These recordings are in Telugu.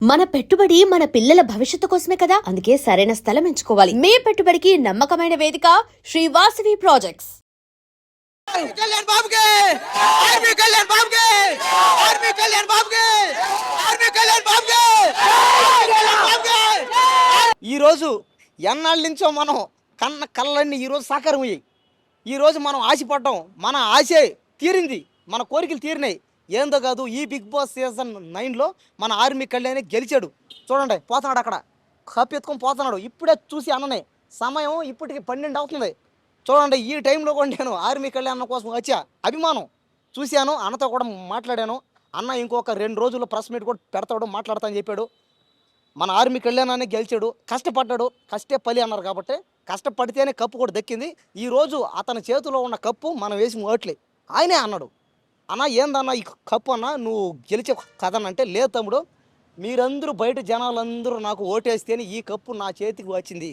మన పెట్టుబడి మన పిల్లల భవిష్యత్తు కోసమే కదా, అందుకే సరైన స్థలం ఎంచుకోవాలి. మీ పెట్టుబడికి నమ్మకమైన వేదిక శ్రీ వాసవి ప్రాజెక్ట్స్. కళ్యాణ్ బాబుకి ఆర్మీ కళ్యాణ్ బాబుకి ఆర్మీ కళ్యాణ్ బాబుకి ఆర్మీ కళ్యాణ్ బాబుకి ఈ రోజు ఎన్నాళ్ళ నుంచో మనం కన్న కళ్ళన్నీ ఈరోజు సాకారం అయ్యాయి. ఈరోజు మనం ఆశపడ్డాం, మన ఆశే తీరింది, మన కోరికలు తీరినాయి. ఏందో కాదు, ఈ బిగ్ బాస్ సీజన్ 9లో మన ఆర్మీ కళ్యాణ్ గెలిచాడు. చూడండి, పోతున్నాడు అక్కడ కప్పు ఎత్తుకొని పోతున్నాడు. ఇప్పుడే చూసి అన్ననే సమయం ఇప్పటికి 12 అవుతుంది. చూడండి, ఈ టైంలో కూడా నేను ఆర్మీ కళ్యాణ్ కోసం వచ్చా. అభిమానం చూశాను, అన్నతో కూడా మాట్లాడాను. అన్న ఇంకొక 2 రోజుల్లో ప్రెస్ మీట్ కూడా పెడతాడు, మాట్లాడతా అని చెప్పాడు. మన ఆర్మీ కళ్యాణాన్ని గెలిచాడు, కష్టపడ్డాడు, కష్టే పలి అన్నారు కాబట్టి కష్టపడితేనే కప్పు కూడా దక్కింది. ఈరోజు అతని చేతిలో ఉన్న కప్పు మనం వేసి ఓట్లే. ఆయనే అన్నాడు, అన్న ఏందన్నా ఈ కప్పు అన్న నువ్వు గెలిచే కదనంటే, లేదు తమ్ముడు, మీరందరూ బయట జనాలందరూ నాకు ఓటేస్తేనే ఈ కప్పు నా చేతికి వచ్చింది,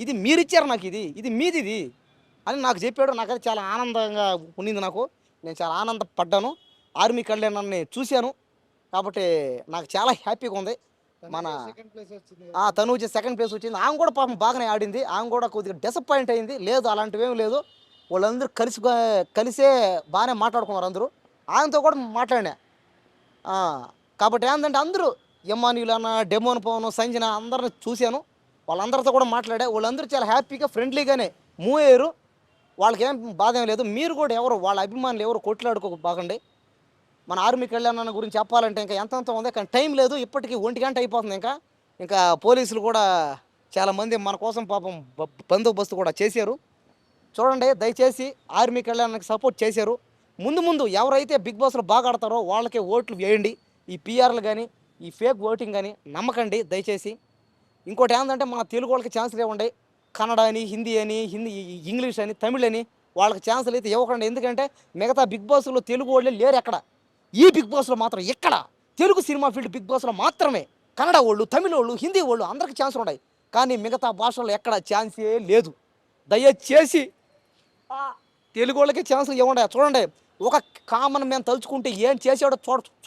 ఇది మీరిచ్చారు నాకు, ఇది మీది అని నాకు చెప్పాడు. నాకైతే చాలా ఆనందంగా ఉండింది. నేను చాలా ఆనందపడ్డాను, ఆర్మీ కళ్యాణాన్ని చూశాను కాబట్టి నాకు చాలా హ్యాపీగా ఉంది. మన తనూజ సెకండ్ ప్లేస్ వచ్చింది. ఆమె కూడా పాపం బాగానే ఆడింది, ఆమె కూడా కొద్దిగా డిసప్పాయింట్ అయింది. లేదు అలాంటివేం లేదు, వాళ్ళందరూ కలిసే బాగానే మాట్లాడుకున్నారు అందరూ. ఆయనతో కూడా మాట్లాడినా. కాబట్టి ఏంటంటే అందరూ ఎమ్మాన్యులు అన్న, డెమోన్ పవన్, సంజన అందరిని చూశాను. వాళ్ళందరితో కూడా మాట్లాడా. వాళ్ళందరూ చాలా హ్యాపీగా ఫ్రెండ్లీగానే మూవ్ అయ్యారు. వాళ్ళకేం బాధ ఏం లేదు. మీరు కూడా ఎవరు వాళ్ళ అభిమానులు ఎవరు కొట్లాడుకోబాకండి. మన ఆర్మీ కళ్యాణ్ గురించి చెప్పాలంటే ఇంకా ఎంతంత ఉంది, కానీ టైం లేదు. ఇప్పటికీ 1 గంట అయిపోతుంది. ఇంకా పోలీసులు కూడా చాలామంది మన కోసం పాపం బందోబస్తు కూడా చేశారు. చూడండి, దయచేసి ఆర్మీ కళ్యాణ్కి సపోర్ట్ చేశారు. ముందు ఎవరైతే బిగ్ బాస్లో బాగా ఆడతారో వాళ్ళకే ఓట్లు వేయండి. ఈ పిఆర్లు కానీ, ఈ ఫేక్ ఓటింగ్ కానీ నమ్మకండి దయచేసి. ఇంకోటి ఏంటంటే, మన తెలుగు వాళ్ళకి ఛాన్సులు ఇవ్వండి. కన్నడ అని, హిందీ ఇంగ్లీష్ అని, తమిళ్ అని వాళ్ళకి ఛాన్సులు అయితే ఇవ్వకండి. ఎందుకంటే మిగతా బిగ్ బాస్లో తెలుగు వాళ్ళే లేరు ఎక్కడ. ఈ బిగ్ బాస్లో మాత్రం ఇక్కడ తెలుగు సినిమా ఫీల్డ్ బిగ్ బాస్లో మాత్రమే కన్నడ వాళ్ళు, తమిళ వాళ్ళు, హిందీ వాళ్ళు అందరికీ ఛాన్సులు ఉన్నాయి. కానీ మిగతా భాషల్లో ఎక్కడ ఛాన్సే లేదు. దయచేసి తెలుగు వాళ్ళకి ఛాన్సులు ఇవ్వండి. చూడండి, ఒక కామన్ మ్యాన్ తలుచుకుంటే ఏం చేసాడో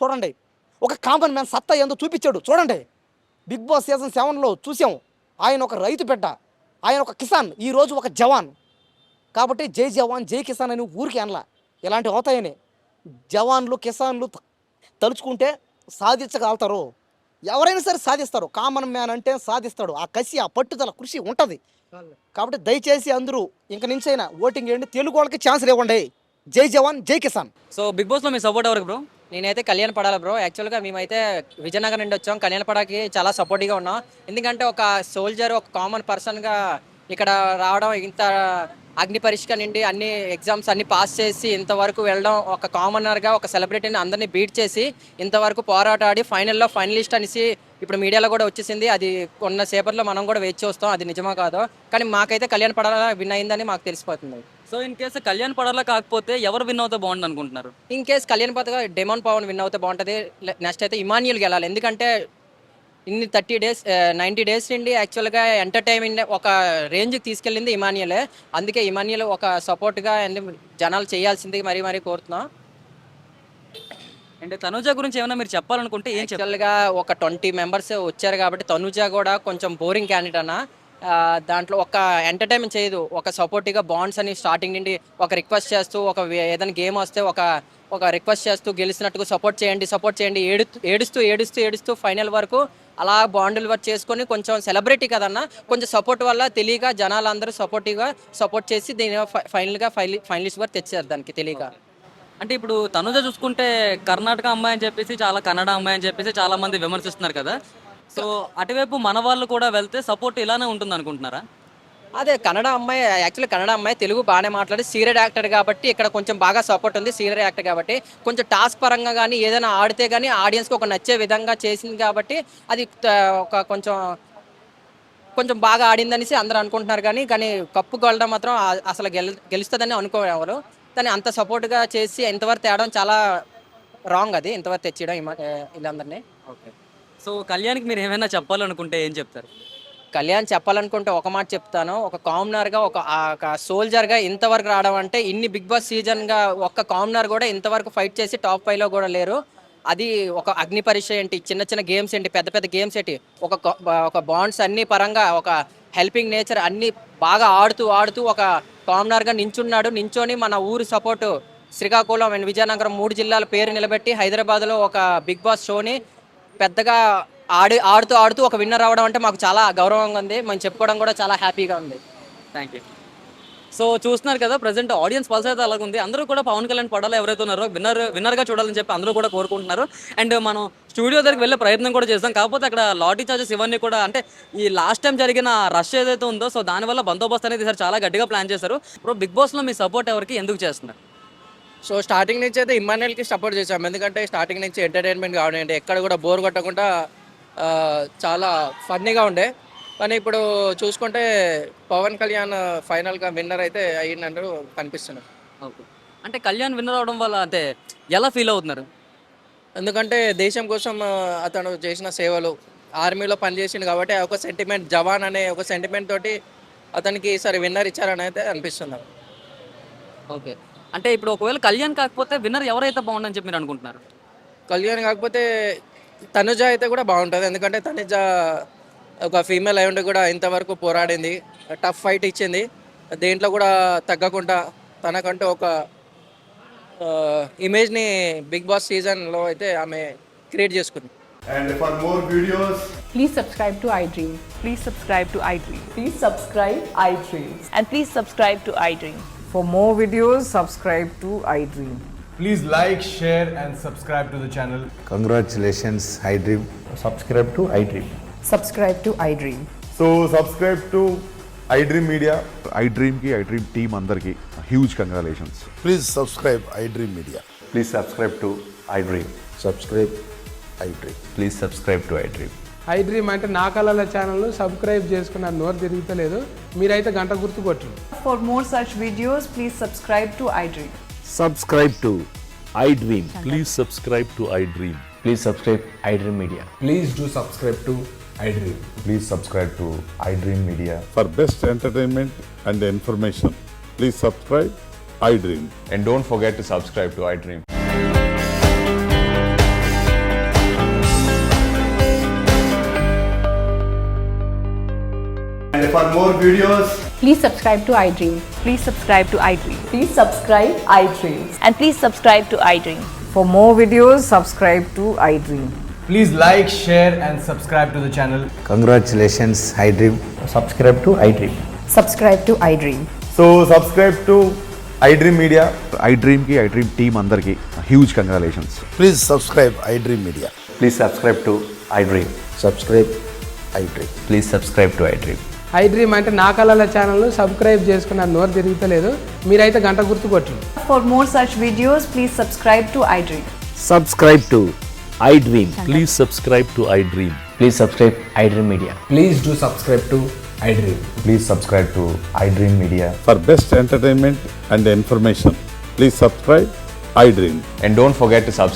చూడండి. ఒక కామన్ మ్యాన్ సత్తా ఏందో చూపించాడు. చూడండి, బిగ్ బాస్ సీజన్ 7లో చూసాం. ఆయన ఒక రైతు బిడ్డ, ఆయన ఒక కిసాన్, ఈరోజు ఒక జవాన్. కాబట్టి జై జవాన్ జై కిసాన్ అని ఊరికి అనలా, ఇలాంటివి అవుతాయని. జవాన్లు కిసాన్లు తలుచుకుంటే సాధించగలుగుతారు. ఎవరైనా సరే సాధిస్తారు. కామన్ మ్యాన్ అంటే సాధిస్తాడు. ఆ కసి, ఆ పట్టుదల, కృషి ఉంటుంది. కాబట్టి దయచేసి అందరూ ఇంక నుంచైనా ఓటింగ్ చేయండి, తెలుగు వాళ్ళకి ఛాన్సులు ఇవ్వండి. జై జవాన్ జై కిసాన్. సో బిగ్ బాస్లో మీ సపోర్ట్ ఎవరికి బ్రో? నేనైతే కళ్యాణ్ పడాలి బ్రో. యాక్చువల్గా మేమైతే విజయనగరం నుండి వచ్చాం. కళ్యాణ్ పడాకి చాలా సపోర్టివ్గా ఉన్నాం. ఎందుకంటే ఒక సోల్జర్, ఒక కామన్ పర్సన్గా ఇక్కడ రావడం, ఇంత అగ్ని పరీక్ష నుండి అన్ని ఎగ్జామ్స్ అన్ని పాస్ చేసి ఇంతవరకు వెళ్ళడం, ఒక కామనర్గా ఒక సెలబ్రిటీని అందరినీ బీట్ చేసి ఇంతవరకు పోరాటాడి ఫైనల్లో ఫైనలిస్ట్ అనేసి ఇప్పుడు మీడియాలో కూడా వచ్చేసింది. అది కొన్న సేపట్లో మనం కూడా వేచి చూస్తాం, అది నిజమా కాదో. కానీ మాకైతే కళ్యాణ్ పడాలా విన్ అయిందని మాకు తెలిసిపోతుంది. సో ఇన్ కేసు కళ్యాణ్ పడాలా కాకపోతే ఎవరు విన్ అవుతే బాగుంటుంది అనుకుంటున్నారు? ఇన్ కేస్ కళ్యాణ్ పడగా డెమోన్ పవన్ విన్ అవుతే బాగుంటుంది. నెక్స్ట్ అయితే ఇమాన్యుల్ గెలాలి. ఎందుకంటే ఇన్ని 30 డేస్ 90 డేస్ నుండి యాక్చువల్గా ఎంటర్టైన్మెంట్ ఒక రేంజ్కి తీసుకెళ్ళింది ఇమాన్యులే. అందుకే ఇమాన్యుల్ ఒక సపోర్ట్గా జనాలు చేయాల్సింది మరీ కోరుతున్నాం. అంటే తనుజ గురించి ఏమైనా మీరు చెప్పాలనుకుంటే ఏం చెప్పాలి? యాక్చువల్గా ఒక 20 మెంబర్స్ వచ్చారు కాబట్టి తనుజ కూడా కొంచెం బోరింగ్ క్యాండిడేట్ అన్న. దాంట్లో ఒక ఎంటర్టైన్మెంట్ చేయదు, ఒక సపోర్టివ్గా బాండ్స్ అని స్టార్టింగ్ నుండి ఒక రిక్వెస్ట్ చేస్తూ, ఏదైనా గేమ్ వస్తే ఒక రిక్వెస్ట్ చేస్తూ గెలిచినట్టుగా సపోర్ట్ చేయండి ఏడుస్తూ ఫైనల్ వరకు అలా బాండులు వర్క్ చేసుకొని కొంచెం సెలబ్రిటీ కదన్నా, కొంచెం సపోర్ట్ వల్ల తెలియక జనాలందరూ సపోర్ట్ చేసి దీని ఫైనలిస్ట్ వరకు తెచ్చారు దానికి తెలియక. అంటే ఇప్పుడు తనుజ చూసుకుంటే కర్ణాటక అమ్మాయి అని చెప్పేసి, చాలా కన్నడ అమ్మాయి అని చెప్పేసి చాలా మంది విమర్శిస్తున్నారు కదా. సో అటువైపు మన వాళ్ళు కూడా వెళ్తే సపోర్ట్ ఇలానే ఉంటుంది అనుకుంటున్నారా? అదే కన్నడ అమ్మాయి తెలుగు బాగానే మాట్లాడి సీరియల్ యాక్టర్ కాబట్టి ఇక్కడ కొంచెం బాగా సపోర్ట్ ఉంది. సీరియల్ యాక్టర్ కాబట్టి కొంచెం టాస్క్ పరంగా కానీ ఏదైనా ఆడితే కానీ ఆడియన్స్కి ఒక నచ్చే విధంగా చేసింది కాబట్టి అది ఒక కొంచెం బాగా ఆడిందనేసి అందరూ అనుకుంటున్నారు. కానీ కప్పు గెలడం మాత్రం అసలు గెలుస్తుందని అనుకోవాలి. దాన్ని అంత సపోర్ట్గా చేసి ఇంతవరకు తేవడం చాలా రాంగ్. అది ఇంతవరకు తెచ్చేయడం వీళ్ళందరినీ. ఓకే, సో కళ్యాణ్కి మీరు ఏమైనా చెప్పాలనుకుంటే ఏం చెప్తారు? కళ్యాణ్ చెప్పాలనుకుంటే ఒక మాట చెప్తాను. ఒక కామనర్గా, ఒక సోల్జర్గా ఇంతవరకు రావడం అంటే, ఇన్ని బిగ్ బాస్ సీజన్గా ఒక్క కామనర్ కూడా ఇంతవరకు ఫైట్ చేసి టాప్ 5లో కూడా లేరు. అది ఒక అగ్ని పరీక్ష ఏంటి, చిన్న చిన్న గేమ్స్ ఏంటి, పెద్ద పెద్ద గేమ్స్ ఏంటి, ఒక బాండ్స్ అన్ని పరంగా ఒక హెల్పింగ్ నేచర్ అన్ని బాగా ఆడుతూ ఒక కామనర్గా నించొని మన ఊరి సపోర్టు శ్రీకాకుళం అండ్ విజయనగరం 3 జిల్లాల పేరు నిలబెట్టి హైదరాబాద్లో ఒక బిగ్ బాస్ షోని పెద్దగా ఆడుతూ ఒక విన్నర్ అవ్వడం అంటే మాకు చాలా గౌరవంగా ఉంది. మేము చెప్పుకోవడం కూడా చాలా హ్యాపీగా ఉంది. Thank you. సో చూస్తున్నారు కదా, ప్రజెంట్ ఆడియన్స్ పల్స్ అయితే అలాగుంది. అందరూ కూడా పవన్ కళ్యాణ్ పడాలో ఎవరైతే ఉన్నారో విన్నర్గా చూడాలని చెప్పి అందరూ కూడా కోరుకుంటున్నారు. అండ్ మనం స్టూడియో దగ్గరికి వెళ్ళే ప్రయత్నం కూడా చేస్తాం. కాకపోతే అక్కడ లాటరీ చార్జెస్ ఇవన్నీ కూడా అంటే ఈ లాస్ట్ టైం జరిగిన రష్ ఏదైతే ఉందో సో దానివల్ల బందోబస్తు అనేది ఈసారి చాలా గట్టిగా ప్లాన్ చేశారు. ఇప్పుడు బిగ్ బాస్లో మీ సపోర్ట్ ఎవరికి, ఎందుకు చేస్తున్నారు? సో స్టార్టింగ్ నుంచి అయితే ఇమ్మాన్యుయల్కి సపోర్ట్ చేసాం. ఎందుకంటే స్టార్టింగ్ నుంచి ఎంటర్టైన్మెంట్ కావడండి, ఎక్కడ కూడా బోర్ కొట్టకుండా చాలా ఫన్నీగా ఉండే. కానీ ఇప్పుడు చూసుకుంటే పవన్ కళ్యాణ్ ఫైనల్గా విన్నర్ అయితే అయ్యిందంటూ కనిపిస్తున్నారు. ఓకే, అంటే కళ్యాణ్ విన్నర్ అవడం వల్ల అంటే ఎలా ఫీల్ అవుతున్నారు? ఎందుకంటే దేశం కోసం అతను చేసిన సేవలు, ఆర్మీలో పనిచేసిండు కాబట్టి ఒక సెంటిమెంట్, జవాన్ అనే ఒక సెంటిమెంట్ తోటి అతనికి ఈసారి విన్నర్ ఇచ్చారని అయితే అనిపిస్తున్నారు. ఓకే, అంటే ఇప్పుడు ఒకవేళ కళ్యాణ్ కాకపోతే విన్నర్ ఎవరైతే బాగుండని చెప్పి మీరు అనుకుంటున్నారు? కళ్యాణ్ కాకపోతే తనుజ అయితే కూడా బాగుంటుంది. ఎందుకంటే తనుజ ఒక ఫీమేల్ అయి ఉండి కూడా ఇంతవరకు పోరాడింది, టఫ్ ఫైట్ ఇచ్చింది. దేంట్లో కూడా తగ్గకుండా తనకంటూ ఒక ఇమేజ్ని బిగ్ బాస్ సీజన్లో అయితే ఆమె క్రియేట్ చేసుకుంది. And for more videos, Please subscribe to iDream. Please subscribe to iDream. Please subscribe iDream. And please subscribe to iDream. For more videos, subscribe to iDream. please like, share, and subscribe to the channel. Congratulations, iDream. subscribe to iDream. Subscribe to iDream. So subscribe to iDream Media. iDream ki iDream team andarki huge congratulations. Please subscribe iDream Media. Please subscribe to iDream. Subscribe iDream. Please subscribe to iDream. iDream అంటే నా కళల ఛానల్ను సబ్స్క్రైబ్ చేసుకున్న నోరు తిరుగుతలేదు, మీరైతే గంట గుర్తు కొట్టండి. For more such videos, please subscribe to iDream. Subscribe to iDream. Please subscribe to iDream. Please subscribe iDream Media. Please do subscribe to iDream. Please subscribe to iDream Media. For best entertainment and information, please subscribe iDream. And don't forget to subscribe to iDream. And for more videos, Please subscribe to iDream. Please subscribe to iDream. Please subscribe iDream. And please subscribe to iDream. For more videos, subscribe to iDream. please like, share, and subscribe to the channel. Congratulations, iDream. Subscribe to iDream. Subscribe to iDream. So subscribe to iDream Media. iDream ki iDream team andarki huge congratulations. Please subscribe iDream Media. Please subscribe to iDream. Subscribe iDream. Please subscribe to iDream. iDream అంటే నా కళల ఛానల్ను సబ్స్క్రైబ్ చేసుకున్న నోరు తిరుగుతలేదు, మీరైతే గంట గుర్తు కొట్టండి. For more such videos, please subscribe to iDream. Subscribe to iDream. Please subscribe to iDream. Please subscribe iDream Media. Please do subscribe to iDream. Please subscribe to iDream Media. For best entertainment and information, please subscribe iDream. And don't forget to subscribe